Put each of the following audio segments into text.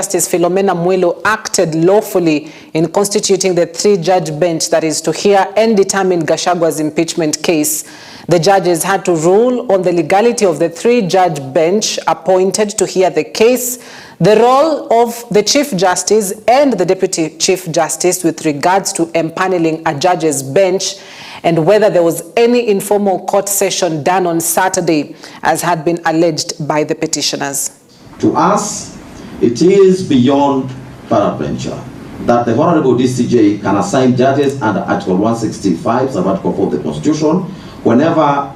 Justice Philomena Mwilu acted lawfully in constituting the three-judge bench that is to hear and determine Gachagua's impeachment case. The judges had to rule on the legality of the three-judge bench appointed to hear the case, the role of the Chief Justice and the Deputy Chief Justice with regards to empaneling a judge's bench, and whether there was any informal court session done on Saturday, as had been alleged by the petitioners. To us, it is beyond peradventure that the Honorable DCJ can assign judges under Article 165, Article 4 of the Constitution, whenever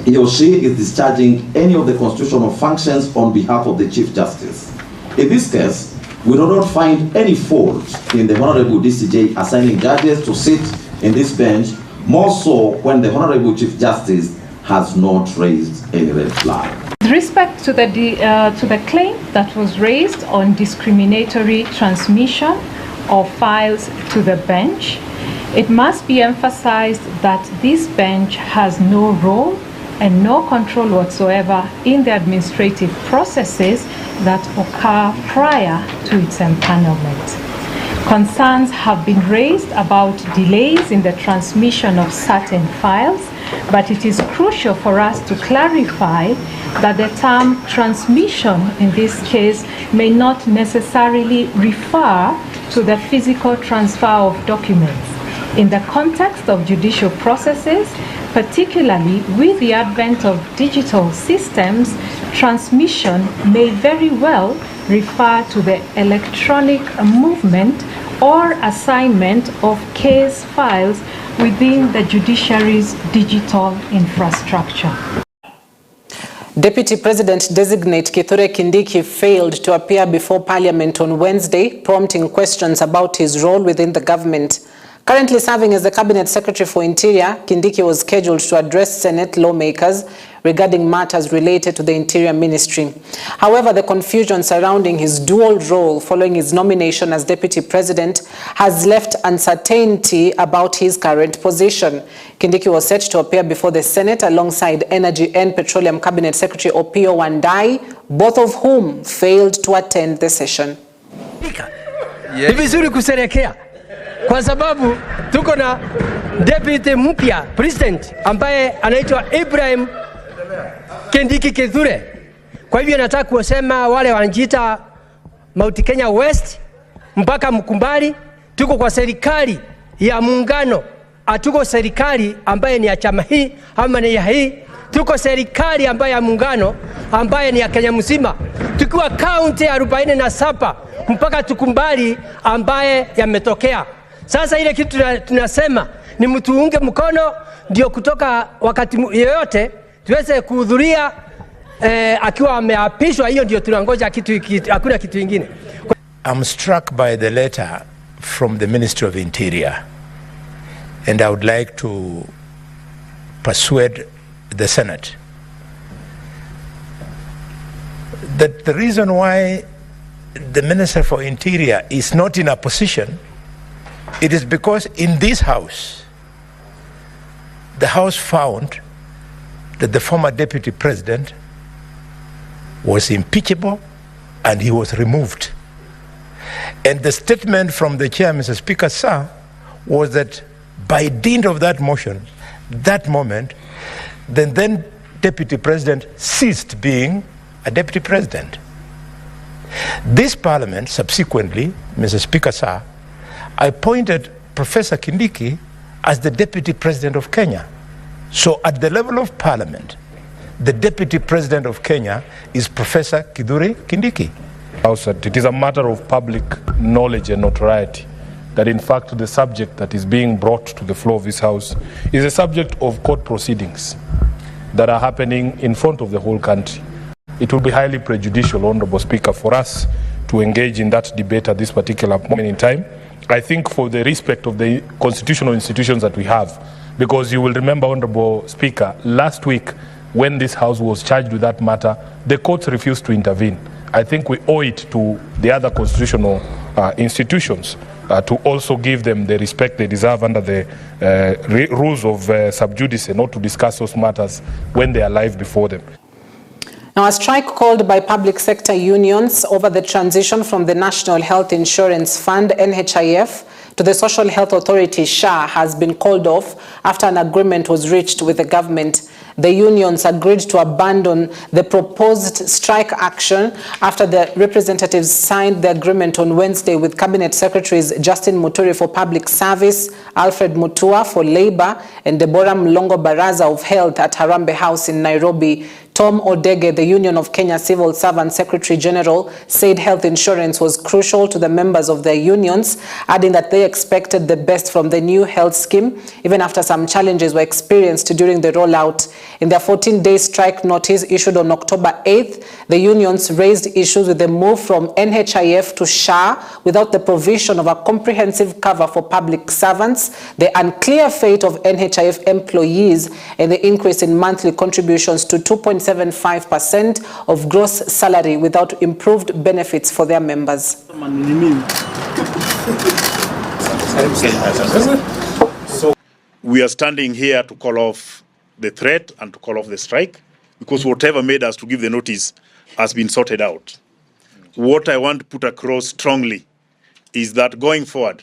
he or she is discharging any of the constitutional functions on behalf of the Chief Justice. In this case, we do not find any fault in the Honorable DCJ assigning judges to sit in this bench, more so when the Honorable Chief Justice has not raised any red flag. With respect to the claim that was raised on discriminatory transmission of files to the bench, it must be emphasized that this bench has no role and no control whatsoever in the administrative processes that occur prior to its empanelment. Concerns have been raised about delays in the transmission of certain files, but it is crucial for us to clarify that the term transmission in this case may not necessarily refer to the physical transfer of documents. In the context of judicial processes, particularly with the advent of digital systems, transmission may very well refer to the electronic movement or assignment of case files within the judiciary's digital infrastructure. Deputy President-designate Kithure Kindiki failed to appear before Parliament on Wednesday, prompting questions about his role within the government. Currently serving as the Cabinet Secretary for Interior, Kindiki was scheduled to address Senate lawmakers regarding matters related to the Interior Ministry. However, the confusion surrounding his dual role following his nomination as Deputy President has left uncertainty about his current position. Kindiki was set to appear before the Senate alongside Energy and Petroleum Cabinet Secretary Opiyo Wandayi, both of whom failed to attend the session. Ni vizuri kusherehekea kwa sababu tuko na deputy mpya president ambaye anaitwa Ibrahim Kindiki Kithure. Kwa hivyo nataka kusema wale wanjiita Mount Kenya West mpaka mkumbali, tuko kwa serikali ya muungano, atuko serikali ambaye ni ya chama hii ama ni ya hii, tuko serikali ambaye ya muungano ambaye ni ya Kenya mzima, tukiwa kaunti 47 mpaka tukumbali ambaye yametokea. Sasa ile kitu tunasema ni mtuunge mkono, ndio kutoka wakati yoyote tuweze kuhudhuria akiwa ameapishwa. Hiyo ndio tunangoja, hakuna kitu kingine. I'm struck by the letter from the Ministry of Interior, and I would like to persuade the Senate that the reason why the Minister for Interior is not in a position, it is because in this house, the house found that the former Deputy President was impeachable and he was removed. And the statement from the chair, Mr. Speaker, sir, was that by dint of that motion, that moment, then Deputy President ceased being a Deputy President. This Parliament subsequently, Mr. Speaker, sir, appointed Professor Kindiki as the Deputy President of Kenya. So at the level of Parliament, the Deputy President of Kenya is Professor Kithure Kindiki. It is a matter of public knowledge and notoriety that in fact the subject that is being brought to the floor of this House is a subject of court proceedings that are happening in front of the whole country. It will be highly prejudicial, Honorable Speaker, for us to engage in that debate at this particular moment in time. I think for the respect of the constitutional institutions that we have, because you will remember, Honorable Speaker, last week when this House was charged with that matter, the courts refused to intervene. I think we owe it to the other constitutional institutions to also give them the respect they deserve under the rules of sub judice, not to discuss those matters when they are live before them. Now, a strike called by public sector unions over the transition from the National Health Insurance Fund, NHIF, to the Social Health Authority, SHA, has been called off after an agreement was reached with the government. The unions agreed to abandon the proposed strike action after the representatives signed the agreement on Wednesday with Cabinet Secretaries Justin Muturi for Public Service, Alfred Mutua for Labour, and Deborah Mlongo Baraza of Health at Harambee House in Nairobi. Tom Odege, the Union of Kenya Civil Servant Secretary General, said health insurance was crucial to the members of their unions, adding that they expected the best from the new health scheme, even after some challenges were experienced during the rollout. In their 14-day strike notice issued on October 8th, the unions raised issues with the move from NHIF to SHA without the provision of a comprehensive cover for public servants, the unclear fate of NHIF employees, and the increase in monthly contributions to 2.75% of gross salary without improved benefits for their members. So we are standing here to call off the threat and to call off the strike, because whatever made us to give the notice has been sorted out. What I want to put across strongly is that going forward,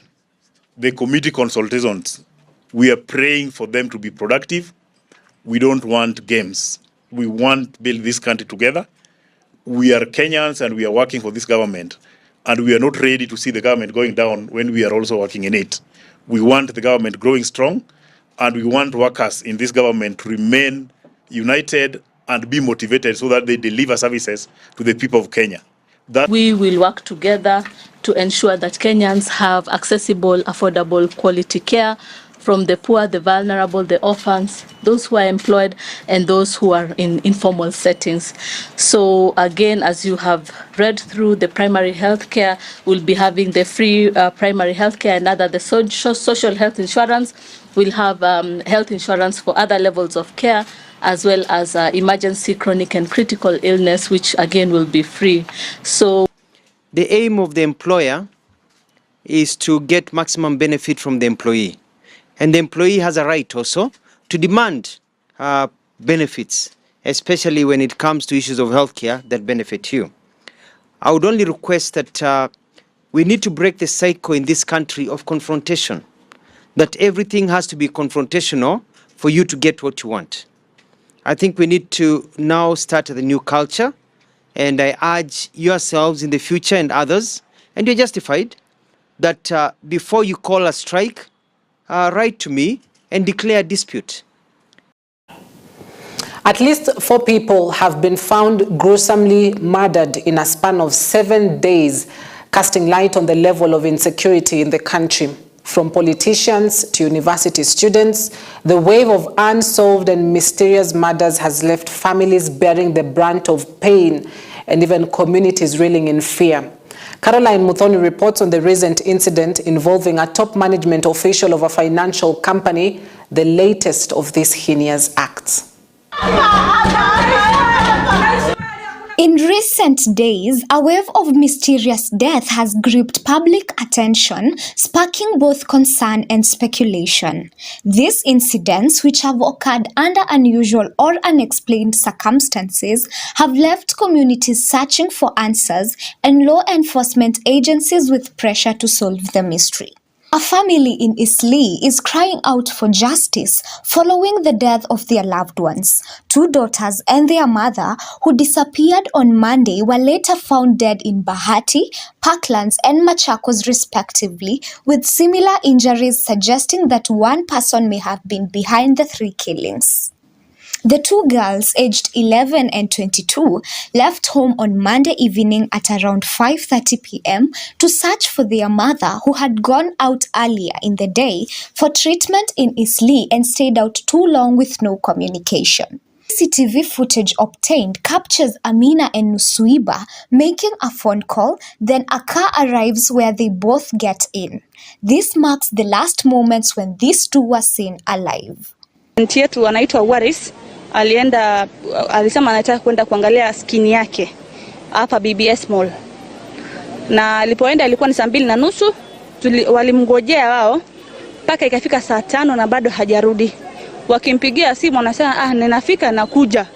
the committee consultations, we are praying for them to be productive. We don't want games. We want to build this country together. We are Kenyans and we are working for this government, and we are not ready to see the government going down when we are also working in it. We want the government growing strong, and we want workers in this government to remain united and be motivated so that they deliver services to the people of Kenya. We will work together to ensure that Kenyans have accessible, affordable, quality care from the poor, the vulnerable, the orphans, those who are employed, and those who are in informal settings. So again, as you have read through the primary health care, we'll be having the free primary health care, and other the social health insurance. We'll have health insurance for other levels of care, as well as emergency, chronic, and critical illness, which again will be free. So the aim of the employer is to get maximum benefit from the employee. And the employee has a right also to demand benefits, especially when it comes to issues of healthcare that benefit you. I would only request that we need to break the cycle in this country of confrontation, that everything has to be confrontational for you to get what you want. I think we need to now start the new culture, and I urge yourselves in the future and others, and you're justified, that before you call a strike, write to me and declare a dispute. At least 4 people have been found gruesomely murdered in a span of 7 days, casting light on the level of insecurity in the country. From politicians to university students, the wave of unsolved and mysterious murders has left families bearing the brunt of pain and even communities reeling in fear. Caroline Muthoni reports on the recent incident involving a top management official of a financial company, the latest of these heinous acts. In recent days, a wave of mysterious death has gripped public attention, sparking both concern and speculation. These incidents, which have occurred under unusual or unexplained circumstances, have left communities searching for answers and law enforcement agencies with pressure to solve the mystery. A family in Eastleigh is crying out for justice following the death of their loved ones. 2 daughters and their mother, who disappeared on Monday, were later found dead in Bahati, Parklands, and Machakos respectively, with similar injuries suggesting that one person may have been behind the 3 killings. The 2 girls, aged 11 and 22, left home on Monday evening at around 5:30 p.m. to search for their mother, who had gone out earlier in the day for treatment in Eastleigh and stayed out too long with no communication. CCTV footage obtained captures Amina and Nusuiba making a phone call, then a car arrives where they both get in. This marks the last moments when these 2 were seen alive. Binti yetu anaitwa Waris, alisema anataka kwenda kuangalia skin yake hapa BBS Mall. Na alipoenda ilikuwa ni saa 2:30, walimngojea wao mpaka ikafika saa 5 na bado hajarudi. Wakimpigia simu anasema ninafika na kuja.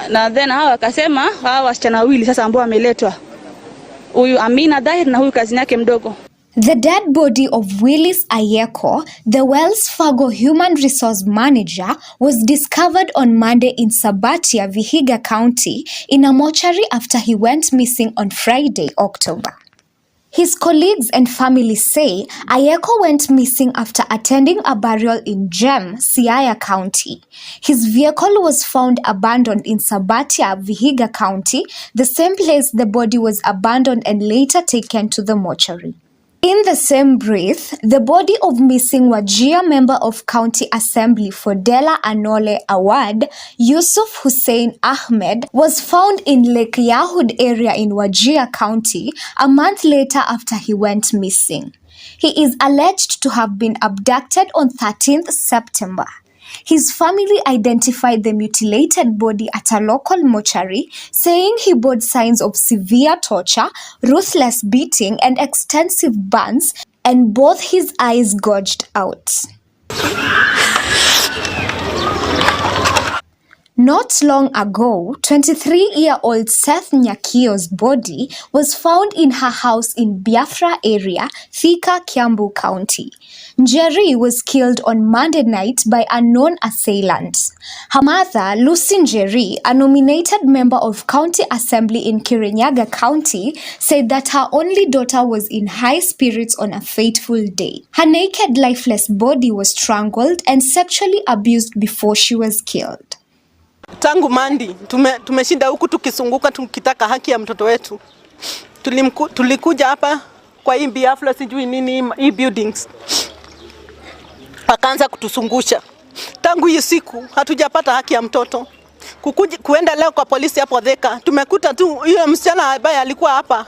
na then hawa wakasema hawa wasichana wawili sasa ambao wameletwa, huyu Amina Dahir na huyu kazini yake mdogo. The dead body of Willis Ayeko, the Wells Fargo Human Resource Manager, was discovered on Monday in Sabatia, Vihiga County, in a mortuary after he went missing on Friday, October. His colleagues and family say Ayeko went missing after attending a burial in Gem, Siaya County. His vehicle was found abandoned in Sabatia, Vihiga County, the same place the body was abandoned and later taken to the mortuary. In the same breath, the body of missing Wajir member of County Assembly for Dela Anole Award, Yusuf Hussein Ahmed, was found in Lake Yahud area in Wajir County a month later after he went missing. He is alleged to have been abducted on 13th September. His family identified the mutilated body at a local mortuary, saying he bore signs of severe torture, ruthless beating, and extensive burns, and both his eyes gouged out. Not long ago, 23-year-old Seth Nyakio's body was found in her house in Biafra area, Thika, Kiambu County. Njeri was killed on Monday night by unknown assailants. Her mother, Lucy Njeri, a nominated member of County Assembly in Kirinyaga County, said that her only daughter was in high spirits on a fateful day. Her naked, lifeless body was strangled and sexually abused before she was killed. Tangu Mandi tumeshinda huku tukisunguka tukitaka haki ya mtoto wetu. Tulikuja hapa kwa hii Biafra sijui nini hii buildings. Wakaanza kutusungusha. Tangu hii siku hatujapata haki ya mtoto. Kuenda leo kwa polisi hapo Thika, tumekuta tu yule msichana ambaye alikuwa hapa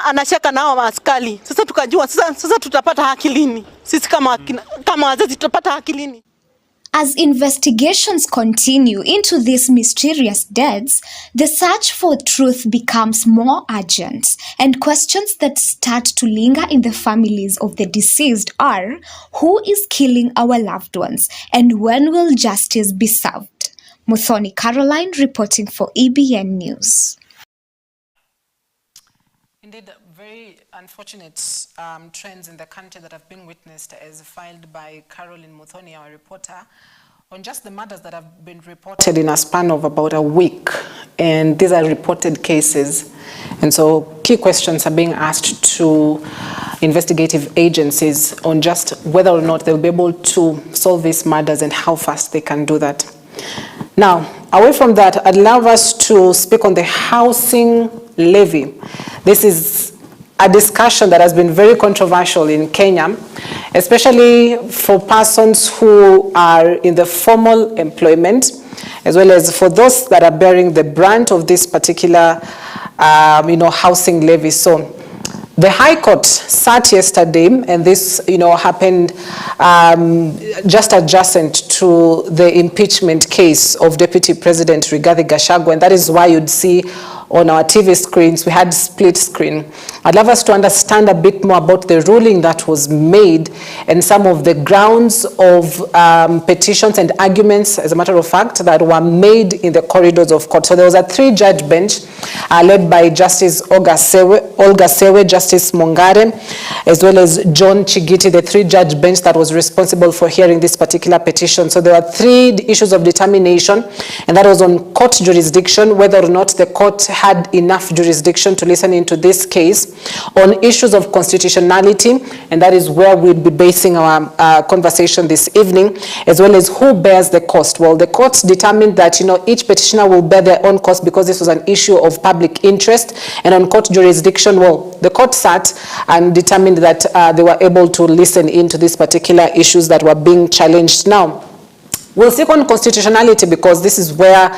anashaka nao maaskari. Sasa tukajua sasa tutapata haki lini? Sisi kama wazazi tutapata haki lini? As investigations continue into these mysterious deaths, the search for truth becomes more urgent, and questions that start to linger in the families of the deceased are: who is killing our loved ones, and when will justice be served? Muthoni Caroline reporting for EBN News. Indeed, very unfortunate trends in the country that have been witnessed, as filed by Caroline Muthoni, our reporter, on just the murders that have been reported in a span of about a week. And these are reported cases. And so key questions are being asked to investigative agencies on just whether or not they'll be able to solve these murders and how fast they can do that. Now, away from that, I'd love us to speak on the housing levy. This is a discussion that has been very controversial in Kenya, especially for persons who are in the formal employment, as well as for those that are bearing the brunt of this particular, housing levy. So the High Court sat yesterday, and this, happened just adjacent to the impeachment case of Deputy President Rigathi Gachagua, and that is why you'd see on our TV screens, we had split screen. I'd love us to understand a bit more about the ruling that was made and some of the grounds of petitions and arguments, as a matter of fact, that were made in the corridors of court. So there was a 3-judge bench led by Justice Olga Sewe, Justice Mongare, as well as John Chigiti, the 3-judge bench that was responsible for hearing this particular petition. So there were 3 issues of determination, and that was on court jurisdiction, whether or not the court had enough jurisdiction to listen into this case, on issues of constitutionality, and that is where we'll be basing our conversation this evening, as well as who bears the cost. Well, the court determined that each petitioner will bear their own cost because this was an issue of public interest, and on court jurisdiction, well, the court sat and determined that they were able to listen into these particular issues that were being challenged. Now, we'll stick on constitutionality because this is where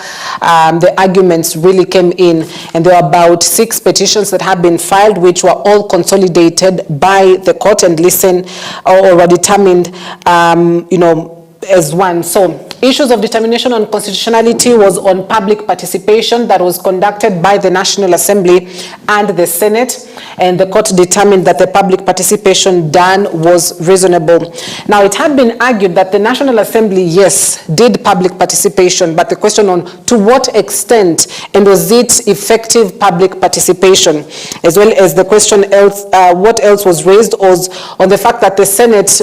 the arguments really came in, and there are about 6 petitions that have been filed, which were all consolidated by the court and listened or were determined, as one. So issues of determination on constitutionality was on public participation that was conducted by the National Assembly and the Senate, and the court determined that the public participation done was reasonable. Now, it had been argued that the National Assembly, yes, did public participation, but the question on to what extent and was it effective public participation, as well as the question else, what else was raised was on the fact that the Senate,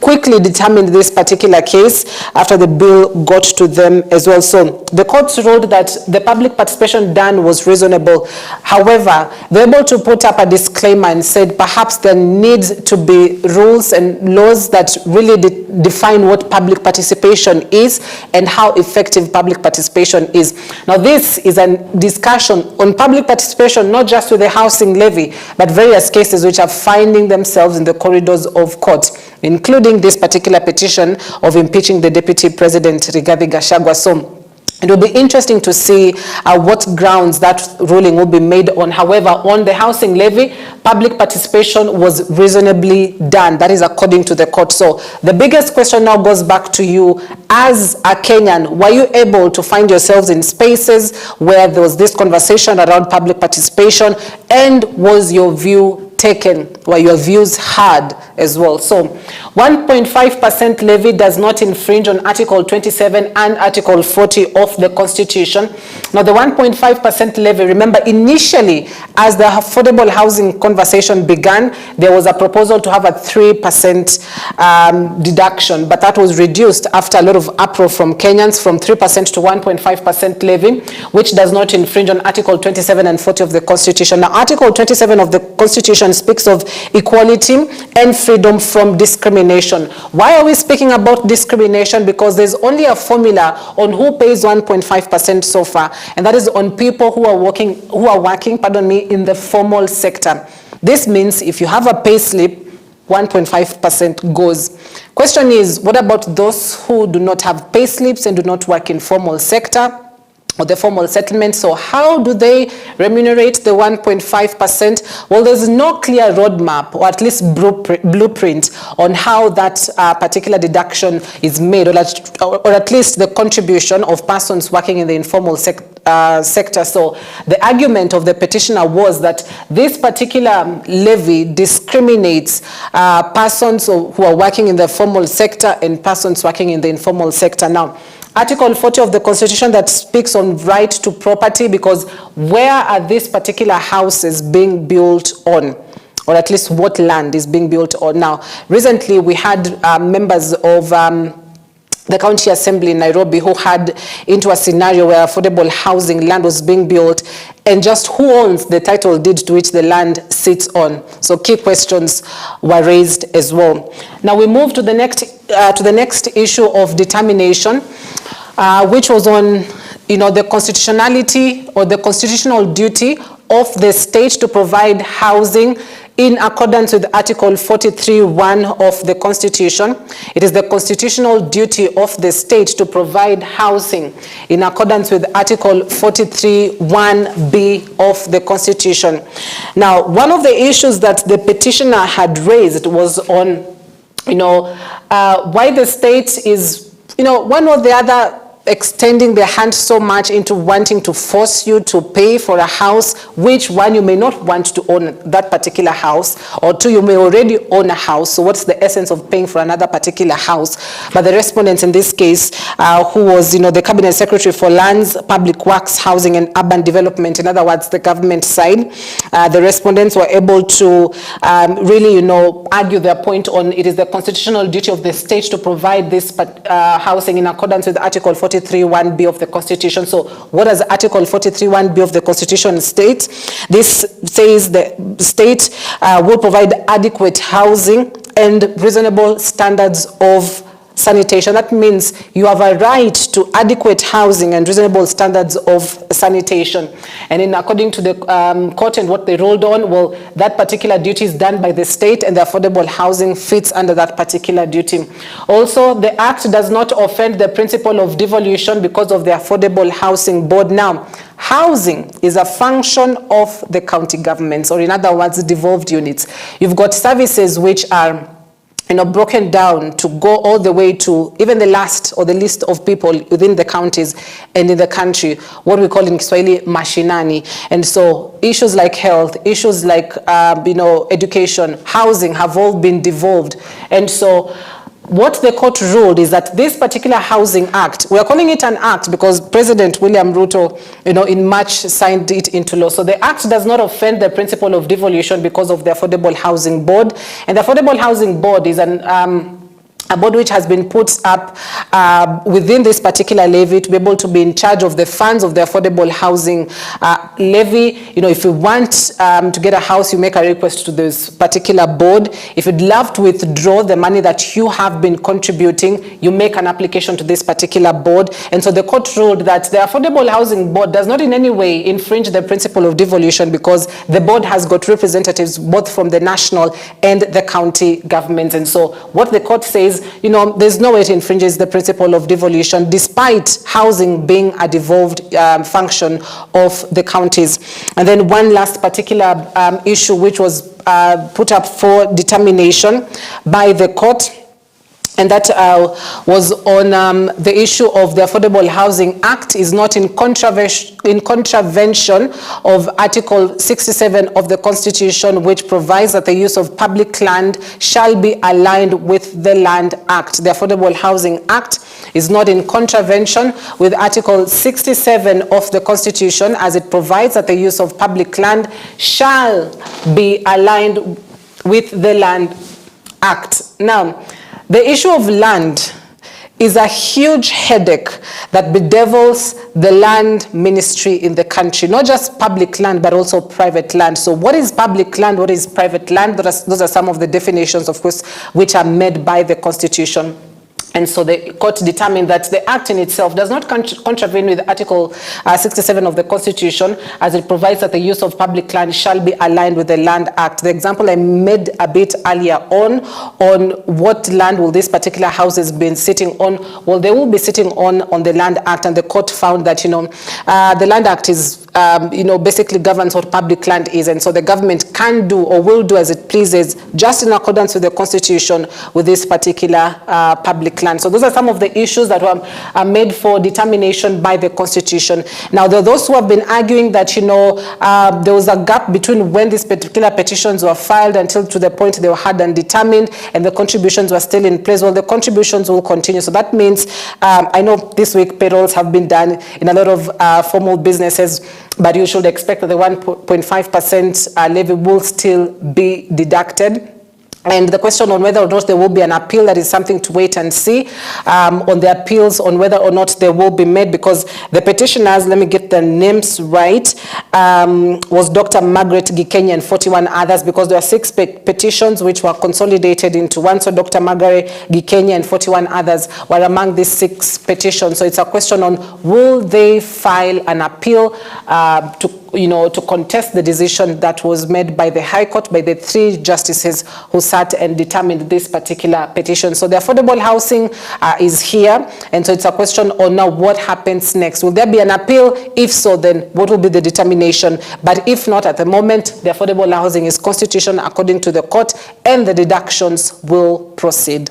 quickly determined this particular case after the bill got to them as well. So the courts ruled that the public participation done was reasonable. However, they were able to put up a disclaimer and said perhaps there needs to be rules and laws that really define what public participation is and how effective public participation is. Now, this is a discussion on public participation, not just with the housing levy, but various cases which are finding themselves in the corridors of court, including this particular petition of impeaching the Deputy President, Rigathi Gachagua. So it will be interesting to see what grounds that ruling will be made on. However, on the housing levy, public participation was reasonably done. That is according to the court. So the biggest question now goes back to you as a Kenyan. Were you able to find yourselves in spaces where there was this conversation around public participation, and was your view taken, were your views heard as well? So 1.5% levy does not infringe on Article 27 and Article 40 of the Constitution. Now, the 1.5% levy, remember, initially as the affordable housing conversation began, there was a proposal to have a 3% deduction, but that was reduced after a lot of uproar from Kenyans, from 3% to 1.5% levy, which does not infringe on Article 27 and 40 of the Constitution. Now, Article 27 of the Constitution speaks of equality and freedom from discrimination. Why are we speaking about discrimination? Because there's only a formula on who pays 1.5% so far, and that is on people who are working in the formal sector. This means if you have a pay slip, 1.5% goes. Question is, what about those who do not have pay slips and do not work in formal sector or the formal settlement? So how do they remunerate the 1.5%? Well, there's no clear roadmap, or at least blueprint, on how that particular deduction is made, or at least the contribution of persons working in the informal sector. So the argument of the petitioner was that this particular levy discriminates persons who are working in the formal sector and persons working in the informal sector. Now, Article 40 of the Constitution that speaks on right to property, because where are these particular houses being built on? Or at least what land is being built on? Now, recently we had members of the County Assembly in Nairobi who had into a scenario where affordable housing land was being built, and just who owns the title deed to which the land sits on. So key questions were raised as well. Now we move to the next issue of determination, which was on the constitutionality or the constitutional duty of the state to provide housing in accordance with Article 43(1) of the Constitution. It is the constitutional duty of the state to provide housing in accordance with Article 43(1)(b) of the Constitution. Now, one of the issues that the petitioner had raised was on, why the state is, one or the other, extending their hand so much into wanting to force you to pay for a house, which one, you may not want to own that particular house, or two, you may already own a house. So what's the essence of paying for another particular house? But the respondents in this case, who was, the Cabinet Secretary for Lands, Public Works, Housing and Urban Development, in other words, the government side, the respondents were able to really, argue their point on it is the constitutional duty of the state to provide this housing in accordance with Article 43(1)(b) of the Constitution. So what does Article 43(1)(b) of the Constitution state? This says the state will provide adequate housing and reasonable standards of sanitation. That means you have a right to adequate housing and reasonable standards of sanitation. And according to the court and what they ruled on, well, that particular duty is done by the state, and the affordable housing fits under that particular duty. Also, the Act does not offend the principle of devolution because of the Affordable Housing Board. Now, housing is a function of the county governments, or in other words, devolved units. You've got services which are broken down to go all the way to even the last or the list of people within the counties and in the country, what we call in Kiswahili mashinani. And so issues like health, issues like education, housing have all been devolved. And so what the court ruled is that this particular Housing Act, we are calling it an act because President William Ruto, in March signed it into law. So the act does not offend the principle of devolution because of the Affordable Housing Board. And the Affordable Housing Board is a board which has been put up within this particular levy to be able to be in charge of the funds of the affordable housing levy. If you want to get a house, you make a request to this particular board. If you'd love to withdraw the money that you have been contributing, you make an application to this particular board. And so the court ruled that the Affordable Housing Board does not in any way infringe the principle of devolution because the board has got representatives both from the national and the county governments. And so what the court says, there's no way it infringes the principle of devolution, despite housing being a devolved function of the counties. And then one last particular issue which was put up for determination by the court, and that was on the issue of the Affordable Housing Act is not in contravention of Article 67 of the Constitution, which provides that the use of public land shall be aligned with the Land Act. The Affordable Housing Act is not in contravention with Article 67 of the Constitution, as it provides that the use of public land shall be aligned with the Land Act. Now, the issue of land is a huge headache that bedevils the land ministry in the country, not just public land, but also private land. So what is public land? What is private land? Those are some of the definitions, of course, which are made by the Constitution. And so the court determined that the act in itself does not contravene with Article 67 of the Constitution, as it provides that the use of public land shall be aligned with the Land Act. The example I made a bit earlier on what land will these particular houses be sitting on, well, they will be sitting on the Land Act, and the court found that, the Land Act is, basically governs what public land is, and so the government can do or will do as it pleases, just in accordance with the Constitution, with this particular public land. So those are some of the issues that are made for determination by the Constitution. Now, there are those who have been arguing that, there was a gap between when these particular petitions were filed until to the point they were heard and determined, and the contributions were still in place. Well, the contributions will continue. So that means, I know this week payrolls have been done in a lot of formal businesses, but you should expect that the 1.5% levy will still be deducted. And the question on whether or not there will be an appeal, that is something to wait and see on the appeals, on whether or not they will be made, because the petitioners, let me get the names right, was Dr. Margaret Gikenya and 41 others, because there are 6 petitions which were consolidated into one. So Dr. Margaret Gikenya and 41 others were among these 6 petitions. So it's a question on, will they file an appeal to contest the decision that was made by the High Court, by the 3 justices who sat and determined this particular petition. So the affordable housing is here, and so it's a question on now what happens next. Will there be an appeal? If so, then what will be the determination? But if not, at the moment, the affordable housing is constitutional according to the court, and the deductions will proceed.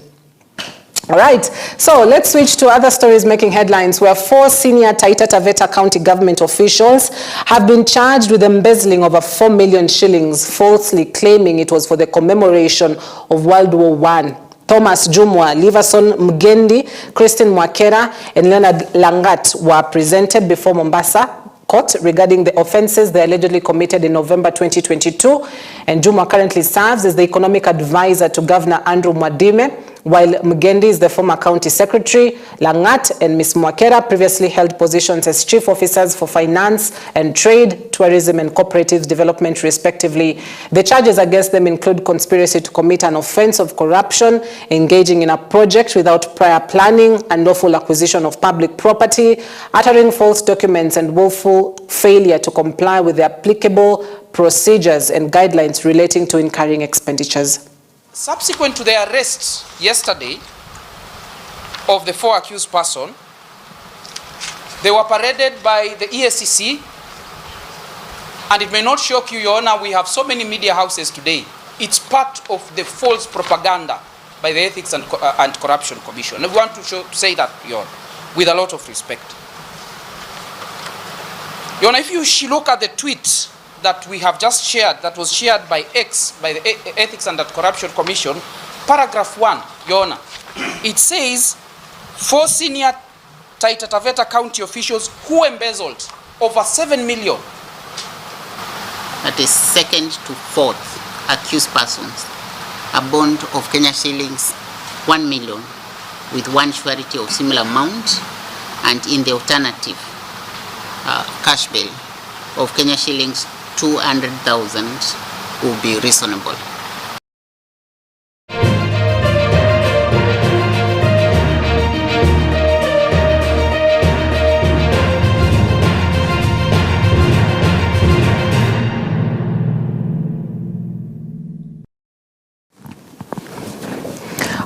All right, so let's switch to other stories making headlines, where 4 senior Taita Taveta County government officials have been charged with embezzling over 4 million shillings, falsely claiming it was for the commemoration of World War I. Thomas Jumwa, Liverson Mgendi, Christine Mwakera, and Leonard Langat were presented before Mombasa Court regarding the offences they allegedly committed in November 2022. And Jumwa currently serves as the economic advisor to Governor Andrew Mwadime, while Mgendi is the former county secretary. Langat and Ms. Mwakera previously held positions as chief officers for finance and trade, tourism and cooperative development, respectively. The charges against them include conspiracy to commit an offence of corruption, engaging in a project without prior planning, unlawful acquisition of public property, uttering false documents, and willful failure to comply with the applicable procedures and guidelines relating to incurring expenditures. Subsequent to the arrest yesterday of the 4 accused persons, they were paraded by the EACC, and it may not shock you, Your Honor, we have so many media houses today. It's part of the false propaganda by the Ethics and Corruption Commission. And we want to say that, Your Honor, with a lot of respect. Your Honor, if you look at the tweet that we have just shared, that was shared by X, by the Ethics and Corruption Commission, paragraph 1, Your Honor, it says 4 senior Taita Taveta County officials who embezzled over 7 million. That is second to fourth accused persons, a bond of Kenya shillings 1 million with one surety of similar amount, and in the alternative, cash bail of Kenya shillings 200,000 will be reasonable.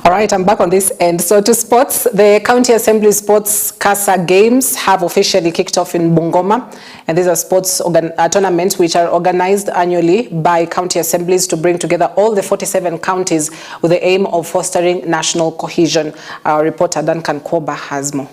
All right, I'm back on this end. So to sports, the County Assembly Sports CASA Games have officially kicked off in Bungoma. And these are sports tournaments which are organized annually by county assemblies to bring together all the 47 counties with the aim of fostering national cohesion. Our reporter Duncan Koba has more.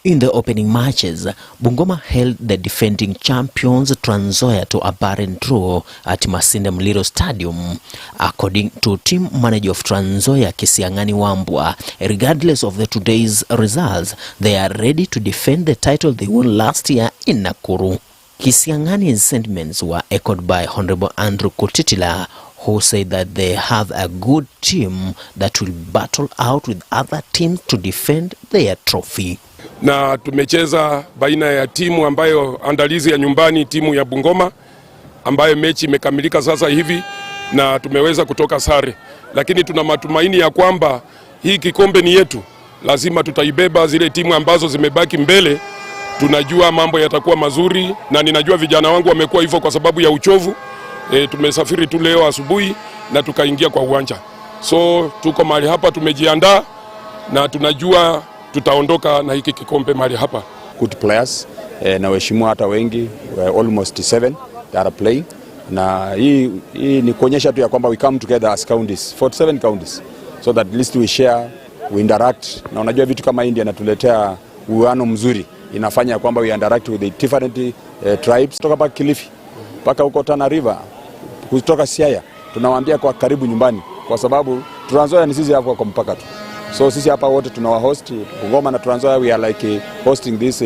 In the opening matches, Bungoma held the defending champions Trans Nzoia to a barren draw at Masinde Muliro Stadium. According to team manager of Trans Nzoia, Kisiangani Wambua, regardless of the today's results, they are ready to defend the title they won last year in Nakuru. Kisiangani's sentiments were echoed by Honorable Andrew Kutitila, who said that they have a good team that will battle out with other teams to defend their trophy. Na tumecheza baina ya timu ambayo andalizi ya nyumbani, timu ya Bungoma ambayo mechi imekamilika sasa hivi na tumeweza kutoka sare, lakini tuna matumaini ya kwamba hii kikombe ni yetu. Lazima tutaibeba zile timu ambazo zimebaki mbele. Tunajua mambo yatakuwa mazuri na ninajua vijana wangu wamekuwa hivyo kwa sababu ya uchovu. Tumesafiri tu leo asubuhi na tukaingia kwa uwanja. So tuko mahali hapa tumejiandaa na tunajua tutaondoka na hiki kikombe mahali hapa. Good players na waheshimiwa hata wengi, almost 7 that are playing. Na hii ni kuonyesha tu ya kwamba we come together as counties, 47 counties, so that at least we share, we interact. Na unajua vitu kama India natuletea uwiano mzuri, inafanya kwamba we interact with the different tribes. Kutoka pa Kilifi mpaka huko Tana River, kutoka Siaya, tunawaambia kwa karibu nyumbani, kwa sababu Trans Nzoia ni sisi hapo kwa mpaka tu. So sisi hapa wote tunawahost Bungoma na Trans Nzoia, we are like hosting this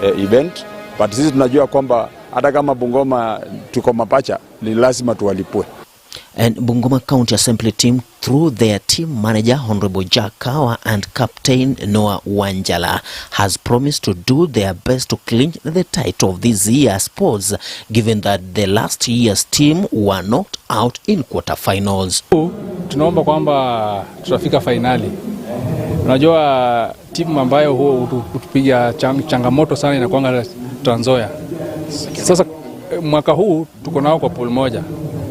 event, but sisi tunajua kwamba hata kama Bungoma tuko mapacha ni lazima tuwalipue. And Bungoma County Assembly team, through their team manager Honorable Jakawa and Captain Noah Wanjala, has promised to do their best to clinch the title of this year's sports, given that the last year's team were knocked out in quarterfinals. Tunaomba kwamba tutafika finali. Unajua timu ambayo hutupiga changamoto sana inakuanga Trans Nzoia. Sasa mwaka huu tuko nao kwa pool moja.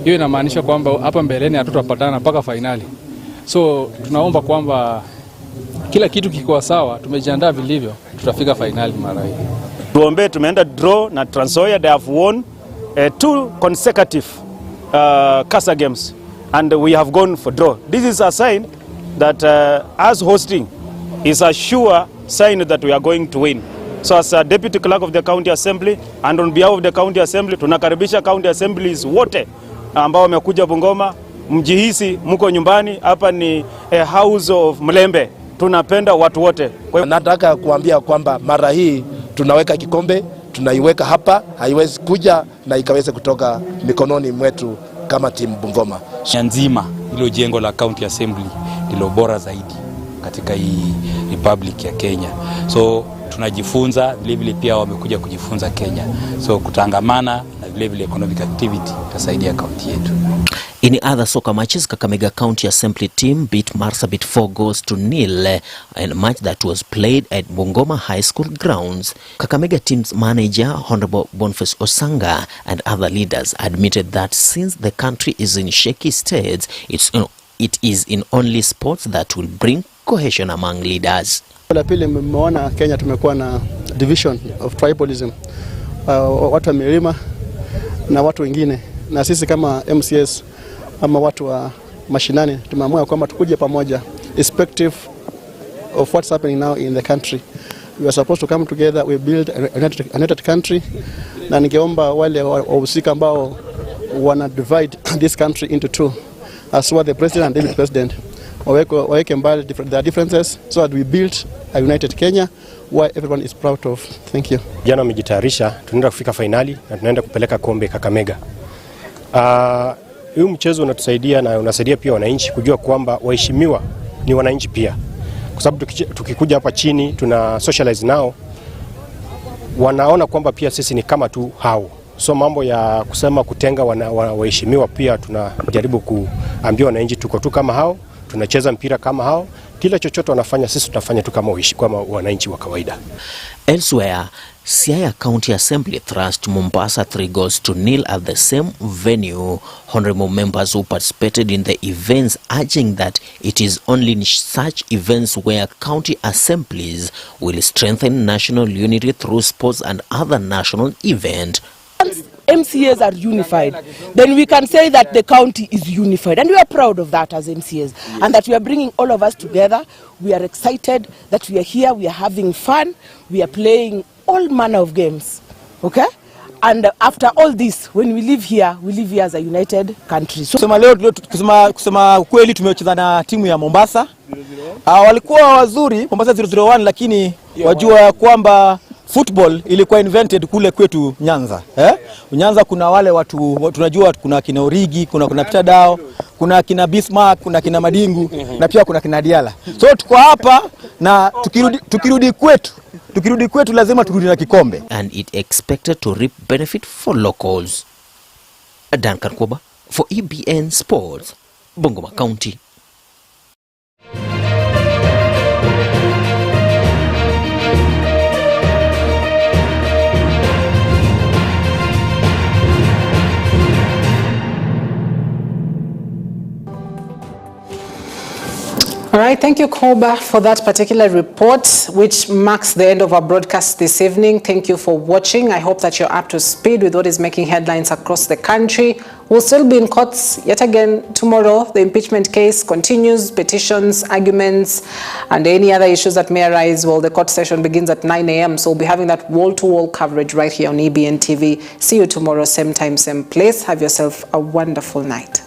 Hiyo inamaanisha kwamba hapa mbeleni hatutapatana mpaka finali. So tunaomba kwamba kila kitu kiko sawa, tumejiandaa vilivyo, tutafika finali mara hii. Tuombe, tumeenda draw na Trans Nzoia, they have won 2 consecutive CASA games and we have gone for draw. This is a sign that us hosting is a sure sign that we are going to win. So as a deputy clerk of the county assembly and on behalf of the county assembly, tunakaribisha county assemblies wote ambao wamekuja Bungoma, mjihisi mko nyumbani. Hapa ni a house of Mlembe, tunapenda watu wote. Kwa nataka kuambia kwamba mara hii tunaweka kikombe, tunaiweka hapa, haiwezi kuja na ikaweze kutoka mikononi mwetu kama timu Bungoma. Nzima hilo jengo la county assembly ndilo bora zaidi katika hii republic ya Kenya. So tunajifunza, vile pia wamekuja kujifunza Kenya. So kutangamana na vile economic activity itasaidia county yetu. In other soccer matches, Kakamega County Assembly team beat Marsabit 4-0 in a match that was played at Bungoma High School grounds. Kakamega team's manager, Honorable Boniface Osanga, and other leaders admitted that since the country is in shaky states, it is in only sports that will bring cohesion among leaders. La pili, mmeona Kenya tumekuwa na division of tribalism, watu wa milima na watu wengine, na sisi kama MCS ama watu wa mashinani tumeamua kwamba tukuje pamoja irrespective of what's happening now in the country. We are supposed to come together, we build a united country, na ningeomba wale wahusika ambao wana divide this country into two, as what the president and deputy president, waweke mbali their differences so that we build a united Kenya where everyone is proud of. Thank you. Jana wamejitayarisha, tunaenda kufika finali na tunaenda kupeleka kombe Kakamega. Huu mchezo unatusaidia na unasaidia pia wananchi kujua kwamba waheshimiwa ni wananchi pia. Kwa sababu tukikuja hapa chini tuna socialize nao, wanaona kwamba pia sisi ni kama tu hao. So mambo ya kusema kutenga waheshimiwa pia tunajaribu kuambia wananchi tuko tu kama hao, tunacheza mpira kama hao, kila chochote wanafanya sisi tunafanya tu kama wananchi wa kawaida. Elsewhere, Siaya County Assembly thrashed Mombasa 3-0 at the same venue. Honorable members who participated in the events urging that it is only in such events where county assemblies will strengthen national unity through sports and other national events. MCAs are unified, then we can say that the county is unified, and we are proud of that as MCAs, and that we are bringing all of us together. We are excited that we are here, we are having fun, we are playing all manner of games, okay? And after all this, when we live here as a united country. So kusema kweli tumecheza na timu ya Mombasa. Walikuwa wazuri Mombasa 001, lakini wajua kwamba football ilikuwa invented kule kwetu Nyanza. Nyanza kuna wale watu tunajua, kuna kina Origi, kuna Peter Dao, kuna kina Bismarck, kuna kina Madingu na pia kuna kina Diala. So tuko hapa na tukirudi kwetu lazima turudi na kikombe. And it expected to reap benefit for locals. Duncan Koba for EBN Sports, Bungoma County. All right, thank you, Koba, for that particular report, which marks the end of our broadcast this evening. Thank you for watching. I hope that you're up to speed with what is making headlines across the country. We'll still be in courts yet again tomorrow. The impeachment case continues, petitions, arguments, and any other issues that may arise. Well, the court session begins at 9 a.m., so we'll be having that wall-to-wall coverage right here on EBN TV. See you tomorrow, same time, same place. Have yourself a wonderful night.